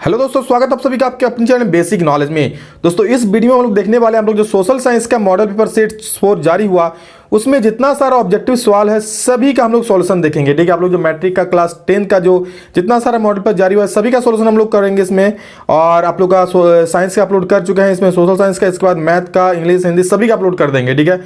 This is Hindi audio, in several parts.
हेलो दोस्तों, स्वागत आप सभी का आपके अपने चैनल बेसिक नॉलेज में। दोस्तों इस वीडियो में हम लोग देखने वाले हैं हम लोग जो सोशल साइंस का मॉडल पेपर सेट 4 जारी हुआ उसमें जितना सारा ऑब्जेक्टिव सवाल है सभी का हम लोग सॉल्यूशन देखेंगे। ठीक है, आप लोग जो मैट्रिक का क्लास 10 का जो जितना सारा मॉडल पेपर जारी हुआ है सभी का सॉल्यूशन हम लोग करेंगे इसमें। और आप लोग का साइंस का अपलोड कर चुके हैं इसमें, सोशल साइंस का, इसके बाद मैथ का, इंग्लिश, हिंदी सभी का अपलोड कर देंगे। ठीक है,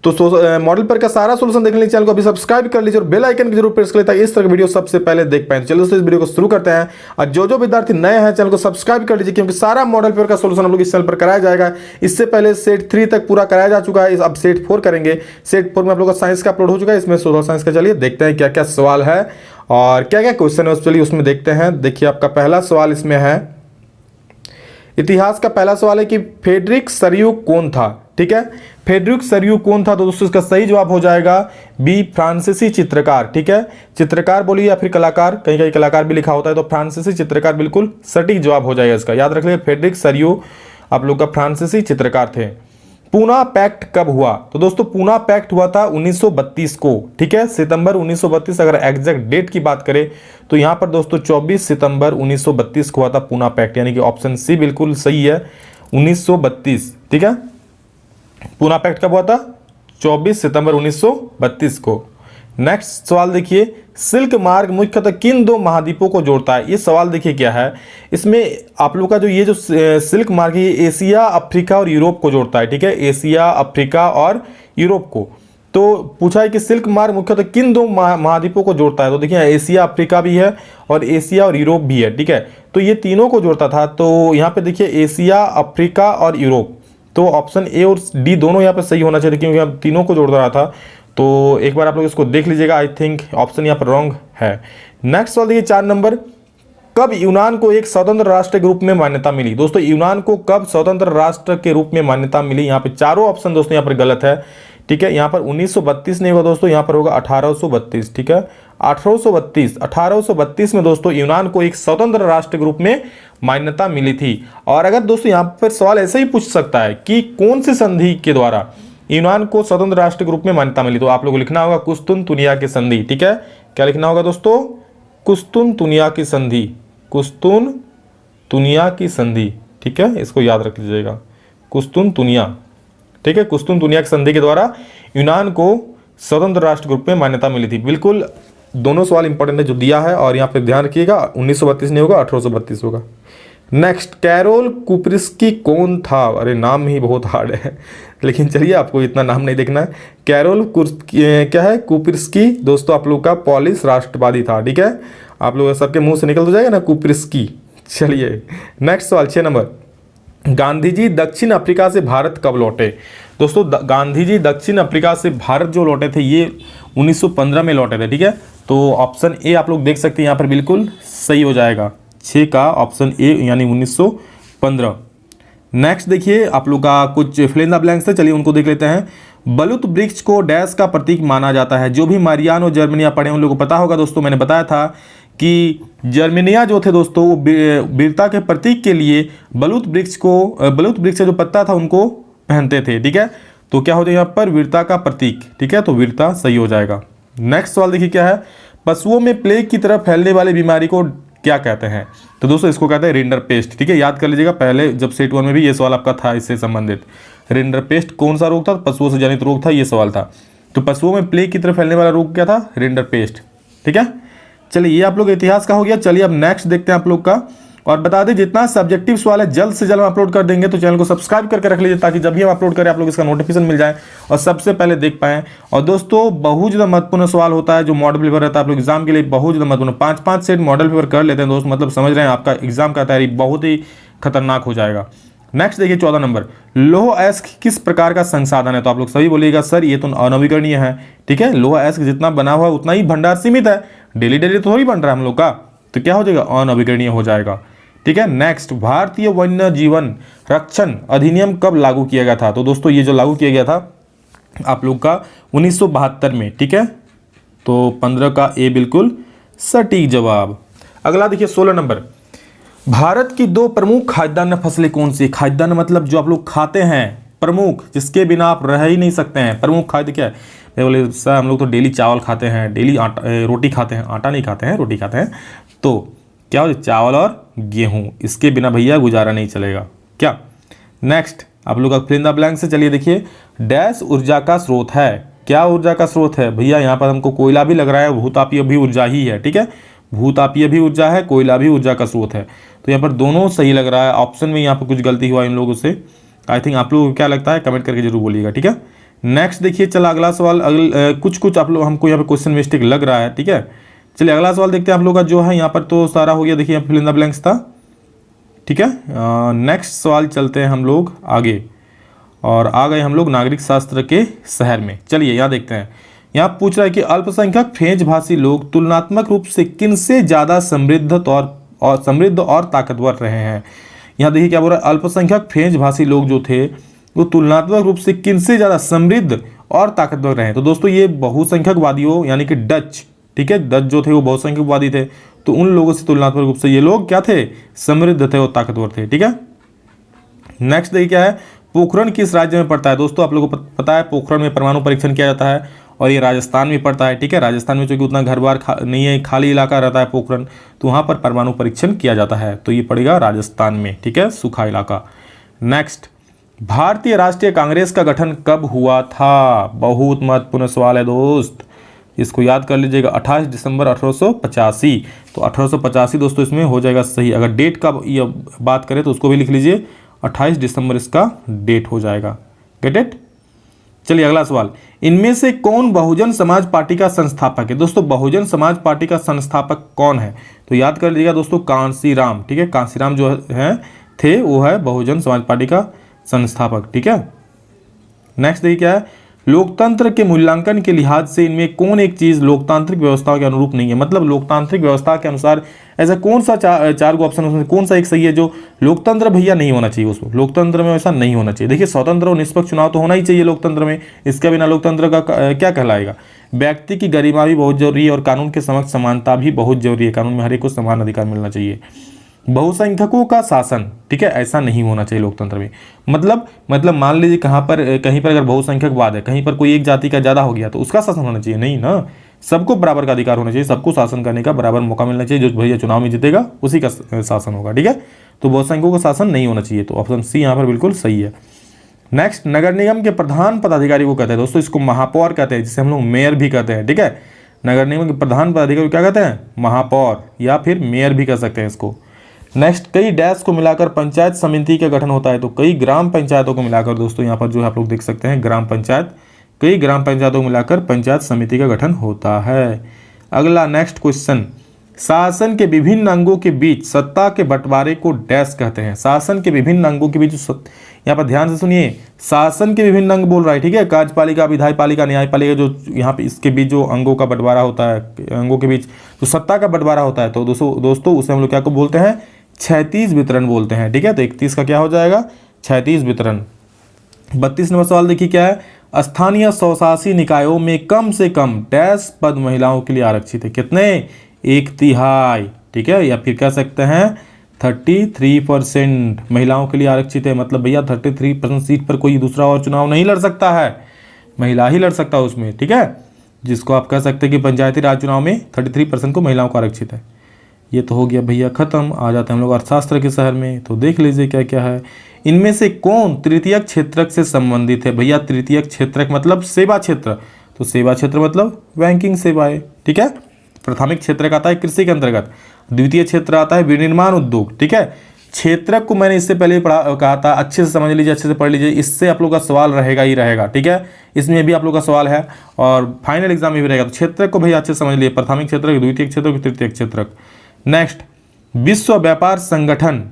तो मॉडल पर का सारा सोल्यूशन देखने के लिए चैनल को अभी सब्सक्राइब कर लीजिए और बेल आइकन की जरूर प्रेस कर लेता है इस तरह की वीडियो सबसे पहले देख पाए। चलो दोस्तों इस वीडियो को शुरू करते हैं। और जो विद्यार्थी नए हैं चैनल को सब्सक्राइब कर लीजिए क्योंकि सारा मॉडल पेपर का सोल्यूशन हम लोग इस चैनल पर कराया जाएगा। इससे पहले सेट 3 तक पूरा कराया जा चुका है, अब सेट 4 करेंगे। सेट 4 में आप लोग का साइंस का अपलोड हो चुका है, इसमें सोशल साइंस का। चलिए देखते हैं क्या क्या सवाल है और क्या क्या क्वेश्चन है, चलिए उसमें देखते हैं। देखिए आपका पहला सवाल इसमें है, इतिहास का पहला सवाल है कि फ्रेडरिक सरियुक कौन था। ठीक है, फ्रेडरिक सरियुक कौन था, तो दोस्तों इसका सही जवाब हो जाएगा बी, फ्रांसीसी चित्रकार। ठीक है, चित्रकार बोलिए या फिर कलाकार, कहीं कहीं कलाकार भी लिखा होता है, तो फ्रांसीसी चित्रकार बिल्कुल सटीक जवाब हो जाएगा इसका। याद रख लीजिए फ्रेडरिक सरियुक आप लोग का फ्रांसीसी चित्रकार थे। पूना पैक्ट कब हुआ, तो दोस्तों पूना पैक्ट हुआ था 1932 को। ठीक है, सितंबर 1932, अगर एग्जैक्ट डेट की बात करें तो यहाँ पर दोस्तों 24 सितंबर 1932 को हुआ था पूना पैक्ट, यानी कि ऑप्शन सी बिल्कुल सही है, 1932। ठीक है, पूना पैक्ट कब हुआ था, 24 सितंबर 1932 को। नेक्स्ट सवाल देखिए, सिल्क मार्ग मुख्यतः किन दो महाद्वीपों को जोड़ता है। ये सवाल देखिए क्या है, इसमें आप लोग का जो ये जो सिल्क मार्ग है ये एशिया, अफ्रीका और यूरोप को जोड़ता है। ठीक है, एशिया, अफ्रीका और यूरोप को। तो पूछा है कि सिल्क मार्ग मुख्यतः किन दो महाद्वीपों को जोड़ता है, तो देखिए एशिया, अफ्रीका भी है और एशिया और यूरोप भी है। ठीक है, तो ये तीनों को जोड़ता था, तो यहाँ पे देखिए एशिया, अफ्रीका और यूरोप, तो ऑप्शन ए और डी दोनों यहाँ पे सही होना चाहिए क्योंकि हम तीनों को जोड़ रहा था। तो एक बार आप लोग इसको देख लीजिएगा, आई थिंक ऑप्शन यहाँ पर रॉन्ग है। नेक्स्ट सवाल देखिए 4 नंबर, कब यूनान को एक स्वतंत्र राष्ट्र के रूप में मान्यता मिली। दोस्तों यूनान को कब स्वतंत्र राष्ट्र के रूप में मान्यता मिली, यहाँ पे चारों ऑप्शन दोस्तों यहाँ पर गलत है। ठीक है, यहाँ पर 1932 नहीं होगा दोस्तों, यहाँ पर होगा 1832। ठीक है, 1832 में दोस्तों यूनान को एक स्वतंत्र राष्ट्र के रूप में मान्यता मिली थी। और अगर दोस्तों यहाँ पर सवाल ऐसे ही पूछ सकता है कि कौन सी संधि के द्वारा यूनान को स्वतंत्र राष्ट्र के रूप में मान्यता मिली, तो आप लोगों को लिखना होगा कुस्तुनतुनिया की संधि। ठीक है, क्या लिखना होगा दोस्तों, कुस्तुनतुनिया की संधि, कुस्तुनतुनिया की संधि। ठीक है, इसको याद रख लीजिएगा, कुस्तुनतुनिया। ठीक है, कुस्तुनतुनिया की संधि के द्वारा यूनान को स्वतंत्र राष्ट्र के रूप में मान्यता मिली थी। बिल्कुल दोनों सवाल इंपॉर्टेंट है जो दिया है और यहाँ पे ध्यान रखिएगा 1932 नहीं होगा, 1832 होगा। नेक्स्ट, कैरोल कुप्रिस्की कौन था। अरे नाम ही बहुत हार्ड है लेकिन चलिए आपको इतना नाम नहीं देखना है। कैरोल क्या है, कुप्रिस्की दोस्तों आप लोग का पॉलिश राष्ट्रवादी था। ठीक है, आप लोग सबके मुंह से निकल तो जाएगा ना कुप्रिस्की। चलिए नेक्स्ट सवाल 6 नंबर, गांधी जी दक्षिण अफ्रीका से भारत कब लौटे। दोस्तों गांधी जी दक्षिण अफ्रीका से भारत जो लौटे थे ये 1915 में लौटे थे। ठीक है, तो ऑप्शन ए आप लोग देख सकते हैं यहाँ पर बिल्कुल सही हो जाएगा, 6 का ऑप्शन ए यानी 1915। नेक्स्ट देखिए आप लोग का कुछ फिल इन द ब्लैंक्स है, चलिए उनको देख लेते हैं। बलूत वृक्ष को डैश का प्रतीक माना जाता है। जो भी मारियानो जर्मनिया पढ़े उन लोगों को पता होगा दोस्तों, मैंने बताया था कि जर्मनिया जो थे दोस्तों वो वीरता के प्रतीक के लिए बलूत वृक्ष का जो पत्ता था उनको पहनते थे। ठीक है, तो क्या हो जाएगा यहाँ पर वीरता का प्रतीक। ठीक है, तो वीरता सही हो जाएगा। नेक्स्ट सवाल देखिए क्या है, पशुओं में प्लेग की तरह फैलने वाली बीमारी को क्या कहते हैं, तो दोस्तों इसको कहते हैं रिंडरपेस्ट। ठीक है, याद कर लीजिएगा, पहले जब सेट 1 में भी ये सवाल आपका था इससे संबंधित। रिंडरपेस्ट कौन सा रोग था, पशुओं से जनित रोग था, ये सवाल था। तो पशुओं में प्लेग की तरह फैलने वाला रोग क्या था, रिंडरपेस्ट। ठीक है, चलिए ये आप लोग इतिहास का हो गया। चलिए अब नेक्स्ट देखते हैं आप लोग का, और बता दें जितना सब्जेक्टिव सवाल है जल्द से जल्द हम अपलोड कर देंगे, तो चैनल को सब्सक्राइब करके रख लीजिए ताकि जब भी हम अपलोड करें आप लोग इसका नोटिफिकेशन मिल जाए और सबसे पहले देख पाएं। और दोस्तों बहुत ज़्यादा महत्वपूर्ण सवाल होता है जो मॉडल पेपर रहता है आप लोग एग्जाम के लिए, बहुत ज़्यादा महत्वपूर्ण। 5-5 सेट मॉडल पेपर कर लेते हैं दोस्त, मतलब समझ रहे हैं आपका एग्जाम का तैयारी बहुत ही खतरनाक हो जाएगा। नेक्स्ट देखिए 14 नंबर, लौह अयस्क किस प्रकार का संसाधन है, तो आप लोग सभी बोलिएगा सर ये तो अनवीकरणीय है। ठीक है, लौह अयस्क जितना बना हुआ है उतना ही भंडार सीमित है, डेली डेली तो थोड़ी बन रहा है हम लोग का, तो क्या हो जाएगा, अनवीकरणीय हो जाएगा। ठीक है, नेक्स्ट, भारतीय वन्य जीवन रक्षण अधिनियम कब लागू किया गया था, तो दोस्तों ये जो लागू किया गया था आप लोग का 1972 में। ठीक है, तो 15 का ए बिल्कुल सटीक जवाब। अगला देखिए 16 नंबर, भारत की 2 प्रमुख खाद्यान्न फसलें कौन सी। खाद्यान्न मतलब जो आप लोग खाते हैं, प्रमुख जिसके बिना आप रह ही नहीं सकते हैं। प्रमुख खाद्य क्या है, बोले सर हम लोग तो डेली चावल खाते हैं, डेली रोटी खाते हैं, आटा नहीं खाते हैं, रोटी खाते हैं, तो क्या हो, चावल और गेहूं, इसके बिना भैया गुजारा नहीं चलेगा क्या। नेक्स्ट आप लोग का फिल इन द ब्लैंक से, चलिए देखिए, डैश ऊर्जा का स्रोत है। क्या ऊर्जा का स्रोत है भैया, यहाँ पर हमको कोयला भी लग रहा है, भूतापीय भी ऊर्जा ही है, ठीक है, भूतापीय भी ऊर्जा है, कोयला भी ऊर्जा का स्रोत है। तो यहाँ पर दोनों सही लग रहा है, ऑप्शन में यहाँ पर कुछ गलती हुआ इन लोगों से। आई थिंक आप लोगों को क्या लगता है कमेंट करके जरूर बोलिएगा, ठीक है। नेक्स्ट देखिए, चला अगला सवाल, कुछ आप लोग हमको यहाँ पर क्वेश्चन मिस्टेक लग रहा है, ठीक है। चलिए अगला सवाल देखते हैं आप लोग का जो है, यहाँ पर तो सारा हो गया, देखिए फिल इन द ब्लैंक्स था, ठीक है। नेक्स्ट सवाल चलते हैं हम लोग आगे, और आ गए हम लोग नागरिक शास्त्र के शहर में। चलिए यहाँ देखते हैं, यहाँ पूछ रहा है कि अल्पसंख्यक फ्रेंच भाषी लोग तुलनात्मक रूप से किनसे ज़्यादा समृद्ध और ताकतवर रहे हैं। यहाँ देखिए क्या बोल रहा है, अल्पसंख्यक फ्रेंच भाषी लोग जो थे वो तुलनात्मक रूप से किनसे ज़्यादा समृद्ध और ताकतवर रहे हैं। तो दोस्तों ये बहुसंख्यकवादियों यानी कि डच, ठीक है, डच जो थे वो बहुसंख्यकवादी थे, तो उन लोगों से तुलनात्मक रूप से ये लोग क्या थे, समृद्ध थे और ताकतवर थे, ठीक है। नेक्स्ट देखिए क्या है, पोखरण किस राज्य में पड़ता है। दोस्तों आप लोगों को पता है पोखरण में परमाणु परीक्षण किया जाता है, और ये राजस्थान में पड़ता है, ठीक है। राजस्थान में चूंकि उतना घर बार नहीं है, खाली इलाका रहता है पोखरण, तो वहाँ पर परमाणु परीक्षण किया जाता है, तो ये पड़ेगा राजस्थान में, ठीक है, सूखा इलाका। नेक्स्ट, भारतीय राष्ट्रीय कांग्रेस का गठन कब हुआ था। बहुत महत्वपूर्ण सवाल है दोस्त, इसको याद कर लीजिएगा, 28 दिसंबर 1885। तो 1885 दोस्तों इसमें हो जाएगा सही। अगर डेट का ये बात करें तो उसको भी लिख लीजिए, 28 दिसंबर इसका डेट हो जाएगा। Get it. चलिए अगला सवाल, इनमें से कौन बहुजन समाज पार्टी का संस्थापक है। दोस्तों बहुजन समाज पार्टी का संस्थापक कौन है, तो याद कर लीजिएगा दोस्तों, कांशीराम, ठीक है। कांशीराम जो है थे वो है बहुजन समाज पार्टी का संस्थापक, ठीक है। नेक्स्ट देखिए क्या है, लोकतंत्र के मूल्यांकन के लिहाज से इनमें कौन एक चीज लोकतांत्रिक व्यवस्था के अनुरूप नहीं है। मतलब लोकतांत्रिक व्यवस्था के अनुसार ऐसा कौन सा चार को ऑप्शन उसमें कौन सा एक सही है जो लोकतंत्र भैया नहीं होना चाहिए, उसमें लोकतंत्र में ऐसा नहीं होना चाहिए। देखिए स्वतंत्र और निष्पक्ष चुनाव तो होना ही चाहिए लोकतंत्र में, इसके बिना लोकतंत्र का क्या कहलाएगा। व्यक्ति की गरिमा भी बहुत जरूरी है, और कानून के समक्ष समानता भी बहुत जरूरी है, कानून में हर एक को समान अधिकार मिलना चाहिए। बहुसंख्यकों का शासन, ठीक है, ऐसा नहीं होना चाहिए लोकतंत्र में। मतलब मान लीजिए कहीं पर अगर बहुसंख्यकवाद है, कहीं पर कोई एक जाति का ज्यादा हो गया तो उसका शासन होना चाहिए, नहीं ना। सबको बराबर का अधिकार होना चाहिए, सबको शासन करने का बराबर मौका मिलना चाहिए, जो भैया चुनाव में जीतेगा उसी का शासन होगा, ठीक है। तो बहुसंख्यकों का शासन नहीं होना चाहिए, तो ऑप्शन सी यहाँ पर बिल्कुल सही है। नेक्स्ट, नगर निगम के प्रधान पदाधिकारी को कहते हैं दोस्तों, इसको महापौर कहते हैं, जिसे हम लोग मेयर भी कहते हैं, ठीक है। नगर निगम के प्रधान पदाधिकारी क्या कहते हैं, महापौर या फिर मेयर भी कह सकते हैं इसको। नेक्स्ट, कई डैश को मिलाकर पंचायत समिति का गठन होता है। तो कई ग्राम पंचायतों को मिलाकर दोस्तों यहाँ पर जो आप लोग देख सकते हैं ग्राम पंचायत, कई ग्राम पंचायतों को मिलाकर पंचायत समिति का गठन होता है। अगला नेक्स्ट क्वेश्चन, शासन के विभिन्न अंगों के बीच सत्ता के बंटवारे को डैश कहते हैं। शासन के विभिन्न अंगों के बीच, यहाँ पर ध्यान से सुनिए, शासन के विभिन्न अंग बोल रहा है, ठीक है। कार्यपालिका, विधायपालिका, न्यायपालिका, जो यहाँ पे इसके बीच जो अंगों का बंटवारा होता है, अंगों के बीच जो सत्ता का बंटवारा होता है, तो दोस्तों उसे हम लोग क्या को बोलते हैं, क्षैतिज वितरण बोलते हैं, ठीक है। तो 31 का क्या हो जाएगा, क्षैतिज वितरण। 32 नंबर सवाल देखिए क्या है, स्थानीय स्वशासी निकायों में कम से कम डैश पद महिलाओं के लिए आरक्षित है। कितने, 1/3, ठीक है, या फिर कह सकते हैं 33% महिलाओं के लिए आरक्षित है। मतलब भैया 33% सीट पर कोई दूसरा और चुनाव नहीं लड़ सकता है, महिला ही लड़ सकता है उसमें, ठीक है। जिसको आप कह सकते हैं कि पंचायती राज चुनाव में 33% को महिलाओं को आरक्षित है। ये तो हो गया भैया खत्म। आ जाते हैं हम लोग अर्थशास्त्र के शहर में, तो देख लीजिए क्या क्या है। इनमें से कौन तृतीयक क्षेत्रक से संबंधित है। भैया तृतीयक क्षेत्रक मतलब सेवा क्षेत्र, तो सेवा क्षेत्र मतलब बैंकिंग सेवाएं, ठीक है। प्राथमिक क्षेत्रक आता है कृषि के अंतर्गत, द्वितीय क्षेत्र आता है विनिर्माण उद्योग, ठीक है। क्षेत्रक को मैंने इससे पहले कहा था, अच्छे से समझ लीजिए, अच्छे से पढ़ लीजिए, इससे आप लोग का सवाल रहेगा ही रहेगा, ठीक है। इसमें भी आप लोग का सवाल है और फाइनल एग्जाम में भी रहेगा। तो क्षेत्रक को भैया अच्छे से समझ लीजिए, प्राथमिक क्षेत्रक, द्वितीय क्षेत्रक, तृतीय क्षेत्रक। नेक्स्ट, विश्व व्यापार संगठन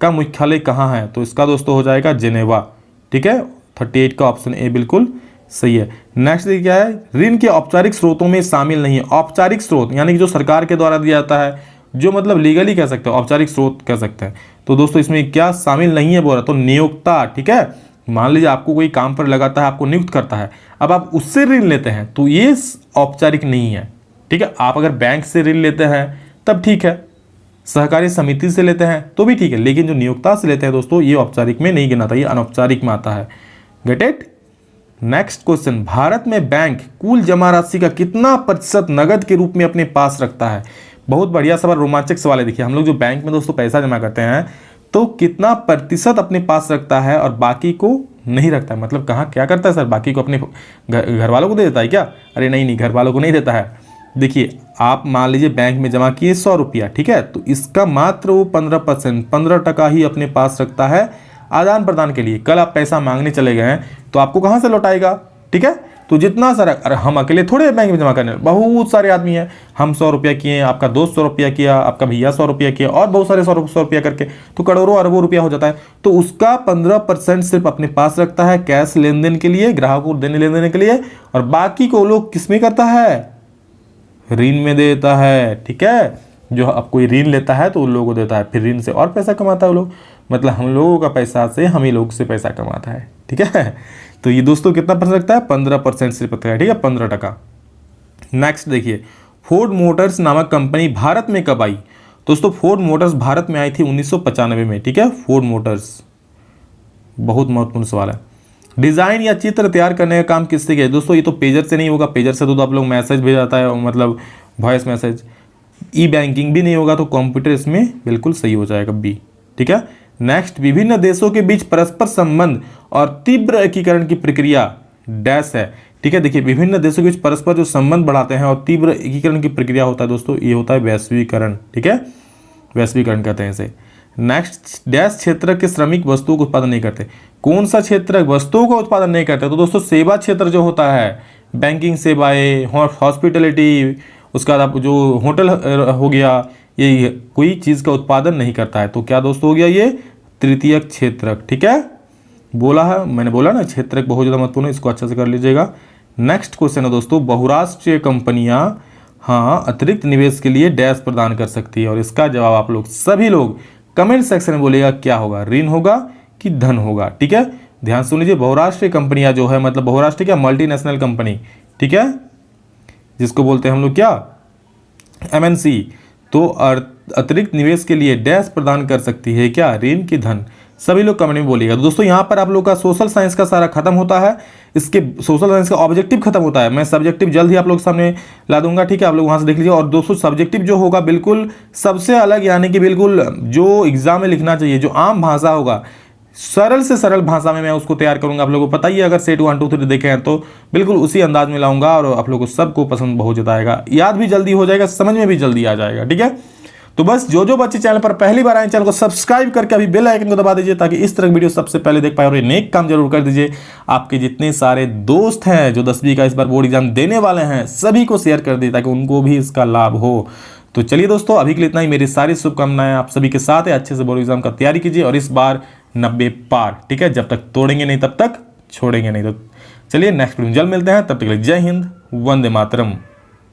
का मुख्यालय कहाँ है। तो इसका दोस्तों हो जाएगा जेनेवा, ठीक है। 38 का ऑप्शन ए बिल्कुल सही है। नेक्स्ट देखिए क्या है, ऋण के औपचारिक स्रोतों में शामिल नहीं है। औपचारिक स्रोत यानी कि जो सरकार के द्वारा दिया जाता है, जो मतलब लीगली कह सकते हैं, औपचारिक स्रोत कह सकते हैं। तो दोस्तों इसमें क्या शामिल नहीं है बोला, तो नियोक्ता, ठीक है। मान लीजिए आपको कोई काम पर लगाता है, आपको नियुक्त करता है, अब आप उससे ऋण लेते हैं तो ये औपचारिक नहीं है, ठीक है। आप अगर बैंक से ऋण लेते हैं तब ठीक है, सहकारी समिति से लेते हैं तो भी ठीक है, लेकिन जो नियोक्ता से लेते हैं दोस्तों ये औपचारिक में नहीं गिनाता, ये अनौपचारिक में आता है। Get it. Next question, Bharat में बैंक कुल जमा राशि का कितना प्रतिशत नगद के रूप में अपने पास रखता है। बहुत बढ़िया सवाल, रोमांचक सवाल है। देखिए हम लोग जो बैंक में दोस्तों पैसा जमा करते हैं तो कितना प्रतिशत अपने पास रखता है और बाकी को नहीं रखता है, मतलब कहाँ क्या करता है सर, बाकी को अपने घर वालों को दे देता है क्या? अरे नहीं नहीं, घर वालों को नहीं देता है। देखिए आप मान लीजिए बैंक में जमा किए 100 रुपया, ठीक है, तो इसका मात्र वो 15% 15% ही अपने पास रखता है आदान प्रदान के लिए। कल आप पैसा मांगने चले गए हैं तो आपको कहाँ से लौटाएगा? ठीक है, तो जितना सारा, अरे हम अकेले थोड़े बैंक में जमा करने, बहुत सारे आदमी हैं। हम 100 रुपया किए, आपका दोस्त 100 रुपया किया, आपका भैया 100 रुपया किया, और बहुत सारे 100 रुपया करके तो करोड़ों अरबों रुपया हो जाता है। तो उसका 15% सिर्फ अपने पास रखता है कैश लेन देन के लिए, ग्राहकों को देने लेन देने के लिए, और बाकी को लोग किस में करता है? ऋण में देता है। ठीक है, जो अब कोई ऋण लेता है तो उन लोगों को देता है, फिर ऋण से और पैसा कमाता है वो लोग, मतलब हम लोगों का पैसा से हम ही लोग से पैसा कमाता है। ठीक है, तो ये दोस्तों कितना परसेंट रखता है? 15% सिर्फ रखता है। ठीक है, 15%। नेक्स्ट देखिए, फोर्ड मोटर्स नामक कंपनी भारत में कब आई? दोस्तों फोर्ड मोटर्स भारत में आई थी 1995 में। ठीक है, फोर्ड मोटर्स, बहुत महत्वपूर्ण सवाल है। डिजाइन या चित्र तैयार करने का काम किससे किया? दोस्तों ये तो पेजर से नहीं होगा, पेजर से तो आप लोग मैसेज भेज जाता है, मतलब वॉइस मैसेज। ई बैंकिंग भी नहीं होगा, तो कंप्यूटर इसमें बिल्कुल सही हो जाएगा, बी। ठीक है, नेक्स्ट, विभिन्न देशों के बीच परस्पर संबंध और तीव्र एकीकरण की प्रक्रिया डैश है। ठीक है, देखिए विभिन्न देशों के बीच परस्पर जो संबंध बढ़ाते हैं और तीव्र एकीकरण की प्रक्रिया होता है दोस्तों, ये होता है वैश्वीकरण। ठीक है, वैश्वीकरण कहते हैं इसे। नेक्स्ट, डैश क्षेत्र के श्रमिक वस्तुओं का उत्पादन नहीं करते। कौन सा क्षेत्र वस्तुओं का उत्पादन नहीं करते? तो दोस्तों सेवा क्षेत्र जो होता है, बैंकिंग सेवाएं, हॉस्पिटलिटी, उसका बाद जो होटल हो गया, ये कोई चीज़ का उत्पादन नहीं करता है। तो क्या दोस्तों हो गया ये? तृतीय क्षेत्र। ठीक है, बोला है मैंने, बोला ना क्षेत्र बहुत ज़्यादा महत्वपूर्ण है, इसको अच्छे से कर लीजिएगा। नेक्स्ट क्वेश्चन है दोस्तों, बहुराष्ट्रीय कंपनियां हाँ अतिरिक्त निवेश के लिए डैश प्रदान कर सकती है, और इसका जवाब आप लोग सभी लोग कमेंट सेक्शन में बोलिएगा, क्या होगा? ऋण होगा कि धन होगा? ठीक है, ध्यान सुन लीजिए, बहुराष्ट्रीय कंपनियां जो है, मतलब बहुराष्ट्रीय क्या, मल्टीनेशनल कंपनी। ठीक है, जिसको बोलते हैं हम लोग क्या, MNC, तो अतिरिक्त निवेश के लिए डैश प्रदान कर सकती है, क्या? ऋण की धन? सभी लोग कमेंट में बोलिएगा। तो दोस्तों यहाँ पर आप लोग का सोशल साइंस का सारा खत्म होता है, इसके सोशल साइंस का ऑब्जेक्टिव खत्म होता है। मैं सब्जेक्टिव जल्द ही आप लोग सामने ला दूंगा। ठीक है, आप लोग वहाँ से देख लीजिए। और दोस्तों सब्जेक्टिव जो होगा बिल्कुल सबसे अलग, यानी कि बिल्कुल जो एग्जाम में लिखना चाहिए, जो आम भाषा होगा, सरल से सरल भाषा में मैं उसको तैयार करूंगा। आप लोगों को पता ही है, अगर सेट 1 2 3 देखे हैं तो बिल्कुल उसी अंदाज में लाऊंगा, और आप लोगों को सबको पसंद बहुत ज़्यादा आएगा, याद भी जल्दी हो जाएगा, समझ में भी जल्दी आ जाएगा। ठीक है, तो बस जो बच्चे चैनल पर पहली बार आए, चैनल को सब्सक्राइब करके अभी बेल आइकन को दबा दीजिए, ताकि इस तरह की वीडियो सबसे पहले देख पाए। और ये नेक काम जरूर कर दीजिए। आपके जितने सारे दोस्त हैं जो 10वीं का इस बार बोर्ड एग्जाम देने वाले हैं, सभी को शेयर कर दीजिए ताकि उनको भी इसका लाभ हो। तो चलिए दोस्तों, अभी के लिए इतना ही। मेरी सारी शुभकामनाएं आप सभी के साथ है। अच्छे से बोर्ड एग्जाम का तैयारी कीजिए, और इस बार 90 पार। ठीक है, जब तक तोड़ेंगे नहीं तब तक छोड़ेंगे नहीं। तो चलिए नेक्स्ट वीडियो में जल्द मिलते हैं, तब तक के लिए जय हिंद, वंदे मातरम।